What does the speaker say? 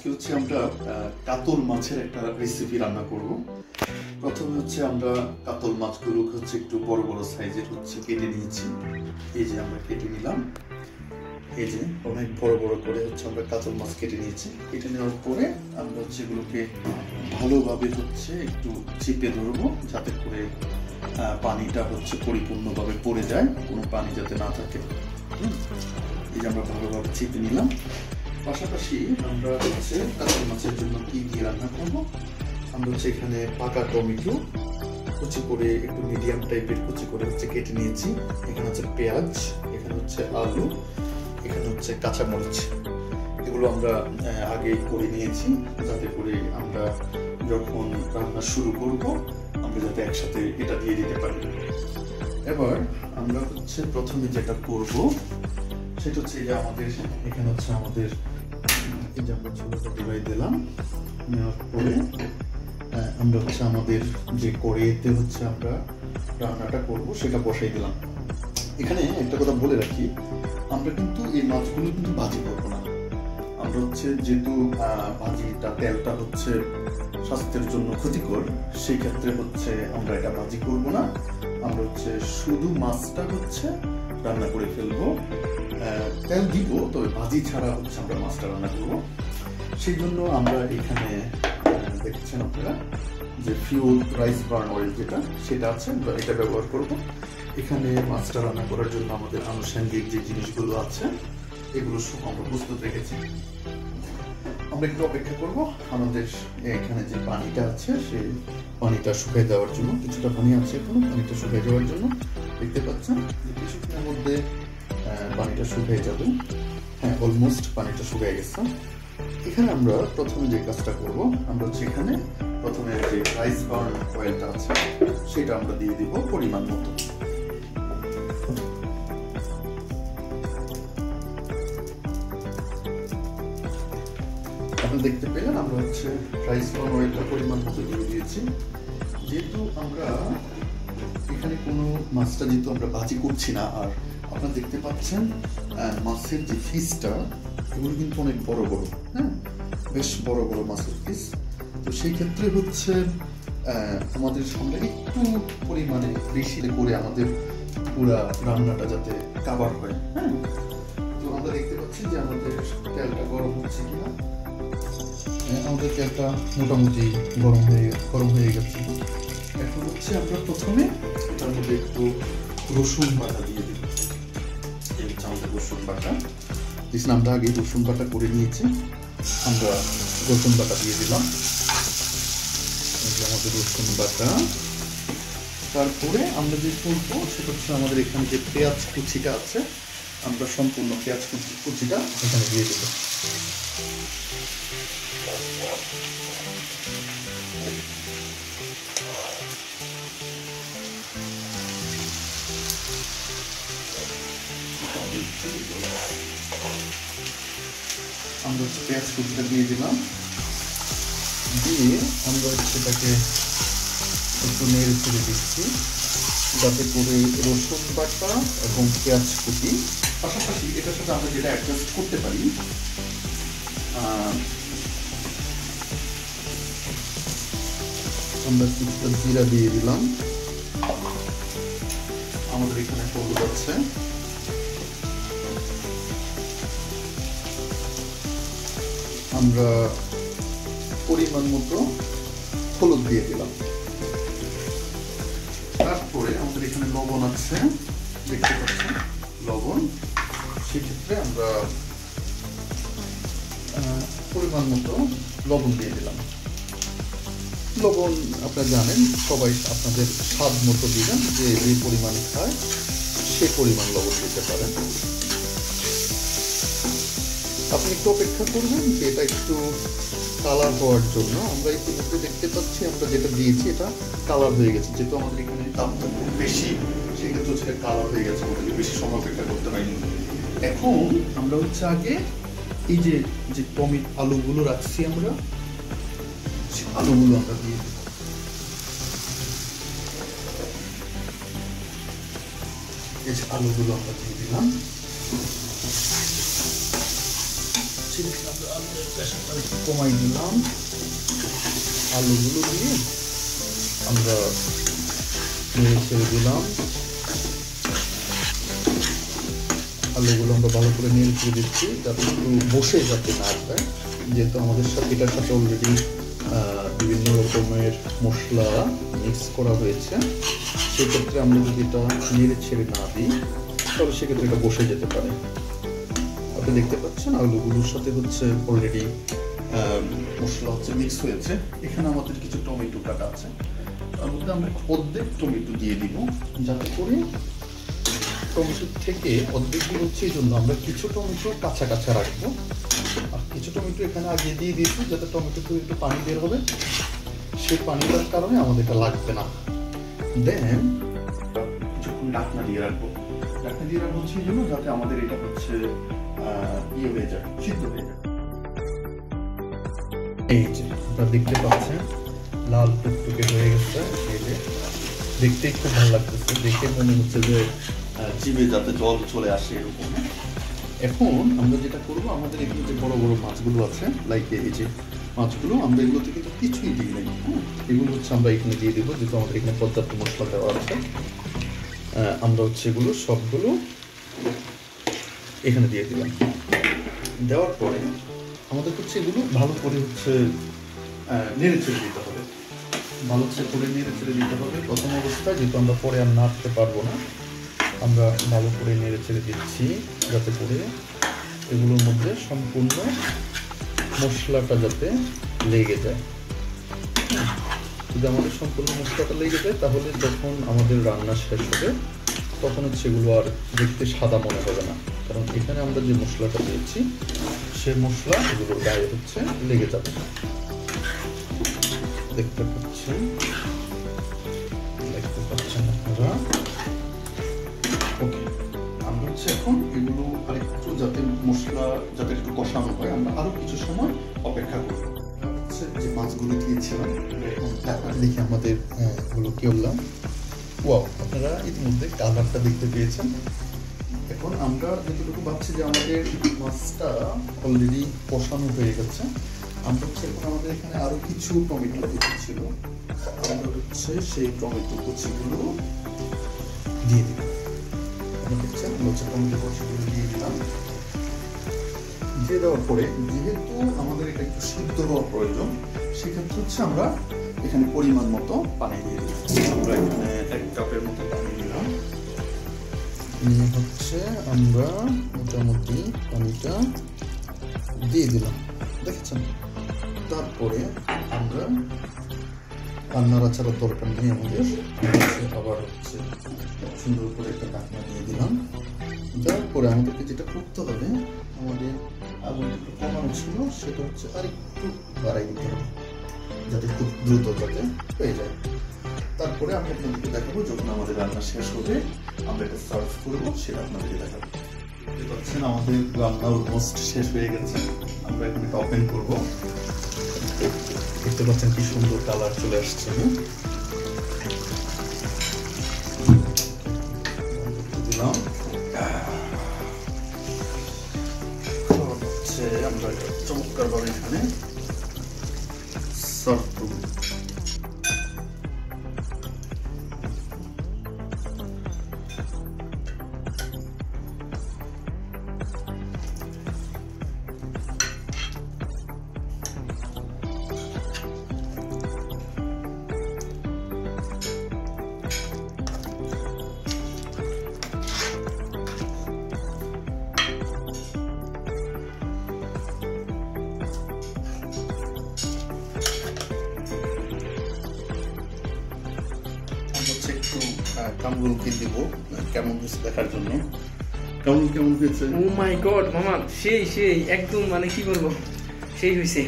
আজকে হচ্ছে আমরা কাতল মাছের একটা রেসিপি রান্না করব। প্রথমে হচ্ছে আমরা কাতল মাছগুলোকে হচ্ছে একটু বড় বড় সাইজের হচ্ছে কেটে নিয়েছি। এই যে আমরা কেটে নিলাম, এই যে অনেক বড় বড় করে হচ্ছে আমরা কাতল মাছ কেটে নিয়েছি। কেটে নেওয়ার পরে আমরা হচ্ছে এগুলোকে ভালোভাবে হচ্ছে একটু চিপে ধরবো, যাতে করে পানিটা হচ্ছে পরিপূর্ণভাবে পড়ে যায়, কোনো পানি যাতে না থাকে। এই যে আমরা ভালোভাবে চিপে নিলাম। পাশাপাশি আমরা হচ্ছে কাতল মাছের জন্য কি দিয়ে রান্না করব, আমরা হচ্ছে এখানে পাকা টমেটো কুচি করে একটু মিডিয়াম টাইপের কুচি করে হচ্ছে কেটে নিয়েছি। এখানে হচ্ছে পেঁয়াজ, এখানে হচ্ছে আলু, এখানে হচ্ছে কাঁচামরিচ। এগুলো আমরা আগে করে নিয়েছি, যাতে করে আমরা যখন রান্না শুরু করব আমরা যাতে একসাথে এটা দিয়ে দিতে পারি। এবার আমরা হচ্ছে প্রথমে যেটা করব সেটা হচ্ছে যে আমাদের এখানে হচ্ছে আমাদের এই যে আমরা ছোলাটা ডুবাই দিলাম। নেওয়ার পরে আমরা হচ্ছে আমাদের যে কড়াইতে হচ্ছে আমরা রান্নাটা করব সেটা বসাই দিলাম। এখানে একটা কথা বলে রাখি, আমরা কিন্তু এই মাছগুলো কিন্তু ভাজি করবো না। আমরা হচ্ছে যেহেতু ভাজিটা তেলটা হচ্ছে স্বাস্থ্যের জন্য ক্ষতিকর, সেই ক্ষেত্রে হচ্ছে আমরা এটা ভাজি করব না। আমরা হচ্ছে শুধু মাছটা হচ্ছে রান্না করে ফেলবো, তেল দিব, তবে ভাজি ছাড়া হচ্ছে আমরা মাছটা রান্না করবো। সেই জন্য আমরা এখানে দেখছেন আপনারা যে ফিউল রাইস বার্ন অয়েল যেটা সেটা আছে, আমরা এটা ব্যবহার করব। এখানে মাছটা রান্না করার জন্য আমাদের আনুষঙ্গিক যে জিনিসগুলো আছে এগুলো আমরা প্রস্তুত রেখেছি। আমরা একটু অপেক্ষা করব আমাদের এখানে যে পানিটা আছে সেই পানিটা শুকিয়ে দেওয়ার জন্য। কিছুটা পানি আছে এখনো, পানিটা শুকিয়ে যাওয়ার জন্য। দেখতে পাচ্ছেন যে কিছুক্ষণের মধ্যে পানিটা শুকিয়ে যাবে। হ্যাঁ, অলমোস্ট পানিটা শুকিয়ে গেছে। এখানে আমরা প্রথমে যে কাজটা করব, আমরা হচ্ছে এখানে প্রথমে যে রাইস বার্ন অয়েলটা আছে সেটা আমরা দিয়ে দিব পরিমাণ মতো। আপনারা দেখতে পেলেন আমরা হচ্ছে রাইস বার্ন অয়েলটা পরিমাণ মতো দিয়ে দিয়েছি। যেহেতু আমরা এখানে কোনো মাছটা যেহেতু আমরা ভাজি করছি না, আর আপনারা দেখতে পাচ্ছেন মাছের যে পিসটা এগুলো কিন্তু অনেক বড় বড়, হ্যাঁ, বেশ বড় বড় মাছের পিস। তো সেই ক্ষেত্রে হচ্ছে আমাদের সঙ্গে একটু পরিমাণে বেশি করে আমাদের পুরা রান্নাটা যাতে কাভার হয়। হ্যাঁ, তো আমরা দেখতে পাচ্ছি যে আমাদের তেলটা গরম হচ্ছে কিনা। আমাদের তেলটা মোটামুটি গরম হয়ে গেছে। এখন হচ্ছে আমরা প্রথমে এটার মধ্যে একটু রসুন বাটা দিয়ে দিব। এই হচ্ছে আমাদের রসুন বাটা। দেখুন আমরা আগে রসুন বাটা করে নিয়েছি, আমরা রসুন বাটা দিয়ে দিলাম। আমাদের রসুন বাটা, তারপরে আমরা যে করবো সেটা হচ্ছে আমাদের এখানে যে পেঁয়াজ কুচিটা আছে, আমরা সম্পূর্ণ পেঁয়াজ কুচিটা এখানে দিয়ে দেবো। আমরা হচ্ছে পেঁয়াজ কুচিটা দিয়ে দিলাম, দিয়ে আমরা হচ্ছে এটাকে একটু নেড়ে ছেড়ে দিচ্ছি, যাতে করে রসুন বাটা এবং পেঁয়াজ কুচি পাশাপাশি এটার সাথে আমরা যেটা অ্যাডজাস্ট করতে পারি, আমরা কিছুটা জিরা দিয়ে দিলাম। আমাদের এখানে হলুদ আছে, আমরা পরিমাণ মতো হলুদ দিয়ে দিলাম। তারপরে আমাদের এখানে লবণ আছে, দেখতে পাচ্ছেন লবণ। সেক্ষেত্রে আমরা পরিমাণ মতো লবণ দিয়ে দিলাম। লবণ আপনারা জানেন, সবাই আপনাদের স্বাদ মতো দিবেন, যে পরিমাণ খায় সে পরিমাণ লবণ দিতে পারেন। আপনি একটু অপেক্ষা করবেন যে এটা একটু কালার হওয়ার জন্য। আমরা ইতিমধ্যে দেখতে পাচ্ছি আমরা যেটা দিয়েছি এটা কালার হয়ে গেছে। যেহেতু আমাদের এখানে দামটা খুব বেশি, সেক্ষেত্রে সেটা কালার হয়ে গেছে, আমাদেরকে বেশি সময় অপেক্ষা করতে হয়নি। এখন আমরা হচ্ছে আগে এই যে টমেটো আলুগুলো রাখছি, আমরা আলুগুলো আমরা দিয়ে দেব। এই যে আলুগুলো আমরা দিয়ে দিলাম। আমরা আলু গ্যাসটা একটু কমাই দিলাম। আলুগুলো দিয়ে আমরা নেড়ে ছেড়ে দিলাম। আলুগুলো আমরা ভালো করে নেড়ে ছেড়ে দিচ্ছি যাতে একটু বসে যাতে না যায়, যেহেতু আমাদের এটার সাথে অলরেডি বিভিন্ন রকমের মশলা মিক্স করা হয়েছে। সেক্ষেত্রে আমরা যদি এটা নেড়ে ছেড়ে না দিই তাহলে সেক্ষেত্রে এটা বসে যেতে পারে। আপনি দেখতে পাচ্ছেন আলুগুলোর সাথে হচ্ছে অলরেডি মশলা হচ্ছে মিক্স হয়েছে। এখানে আমাদের কিছু টমেটো কাটা আছে, তার মধ্যে আমরা অর্ধেক টমেটো দিয়ে দিব, যাতে করে টমেটো থেকে অর্ধেকগুলো হচ্ছে এই জন্য আমরা কিছু টমেটো কাঁচা কাঁচা রাখবো, আর কিছু টমেটো এখানে আগে দিয়ে দিয়েছি যাতে টমেটো থেকে একটু পানি বের হবে, সেই পানিটার কারণে আমাদের এটা লাগবে না। দেন কিছুক্ষণ ঢাকনা দিয়ে রাখবো। ঢাকনা দিয়ে রাখবো হচ্ছে এই জন্য যাতে আমাদের এটা হচ্ছে ইয়ে হয়ে যায়, সিদ্ধ হয়ে যায়। এই যে আপনারা দেখতে পাচ্ছেন লাল টুকটুকে হয়ে গেছে, এই যে দেখতে খুব ভালো লাগতেছে, দেখে মনে হচ্ছে যে জিভে যাতে জল চলে আসে এরকম। এখন আমরা যেটা করবো, আমাদের এখানে যে বড় বড় মাছগুলো আছে, লাইক এই যে মাছগুলো, আমরা এগুলোতে কিন্তু কিছুই দিই নাই। এগুলো হচ্ছে আমরা এখানে দিয়ে দেবো, যেহেতু আমাদের এখানে পর্যাপ্ত মশলা দেওয়া আছে। আমরা হচ্ছে এগুলো সবগুলো এখানে দিয়ে দিলাম। দেওয়ার পরে আমাদের হচ্ছে এগুলো ভালো করে হচ্ছে নেড়ে ছেড়ে দিতে হবে, ভালো করে নেড়ে ছেড়ে দিতে হবে প্রথম অবস্থায়, যেহেতু আমরা পরে আর নাড়তে পারবো না। আমরা ভালো করে নেড়ে ছেড়ে দিচ্ছি যাতে করে এগুলোর মধ্যে সম্পূর্ণ মশলাটা যাতে লেগে যায়। যদি আমাদের সম্পূর্ণ মশলাটা লেগে যায় তাহলে যখন আমাদের রান্না শেষ হবে তখন হচ্ছে এগুলো আর দেখতে সাদা মনে হবে না, কারণ এখানে আমরা যে মশলাটা দিয়েছি সেই মশলা এগুলোর গায়ে হচ্ছে লেগে যাবে। দেখতে পাচ্ছেন আপনারা। ওকে, আমরা হচ্ছে এখন এগুলো আরেকটু যাতে মশলা যাতে একটু কষানো হয়, আমরা আরো কিছু সময় অপেক্ষা করব। হচ্ছে যে মাছগুলো দিয়েছিলাম এখন দেখে আমাদের এগুলো কি করলাম। ওয়াও, আপনারা ইতিমধ্যে কালারটা দেখতে পেয়েছেন। এখন আমরা যেটুকু ভাবছি যে আমাদের মাছটা অলরেডি কষানো হয়ে গেছে, আমরা হচ্ছে এখন আমাদের এখানে আরো কিছু টমেটো কুচি ছিল, আমরা হচ্ছে সেই টমেটো কুচিগুলো দিয়ে দিব। দেখছেন হচ্ছে টমেটো কুচিগুলো দিয়ে দিলাম। দিয়ে দেওয়ার পরে যেহেতু আমাদের এটা একটু সিদ্ধ হওয়া প্রয়োজন, সেক্ষেত্রে হচ্ছে আমরা এখানে পরিমাণ মতো পানি দিয়ে দিই। আমরা এখানে 1 কাপের মতো পানি দিলাম। হচ্ছে আমরা মোটামুটি পানিটা দিয়ে দিলাম, দেখেছেন। তারপরে আমরা নাড়াচাড়ার দরকার নেই আমাদের, আবার হচ্ছে সুন্দর করে একটা ঢাকনা দিয়ে দিলাম। দেওয়ার পরে আমাদেরকে যেটা করতে হবে, আমাদের আগুন একটু কমানো ছিল, সেটা হচ্ছে আর একটু বাড়াই দিতে হবে যাতে খুব দ্রুত যাতে হয়ে যায়। তারপরে আমি আপনাদেরকে দেখাবো যখন আমাদের রান্না শেষ হবে আমরা এটা সার্ভ করবো, সেটা আপনাদেরকে দেখাবো। দেখতে পাচ্ছেন আমাদের রান্না অলমোস্ট শেষ হয়ে গেছে। আমরা এখন এটা ওপেন করবো। দেখতে পাচ্ছেন কি সুন্দর কালার চলে আসছে। দিলাম হচ্ছে আমরা চমৎকার ভাবে এখানে সার্ভ করবো। কামরুলকে দিব কেমন হয়েছে দেখার জন্য। কামরুল কেমন হয়েছে? ও মাই গড মামা, সেই একদম মানে কি বলবো, সেই হয়েছে।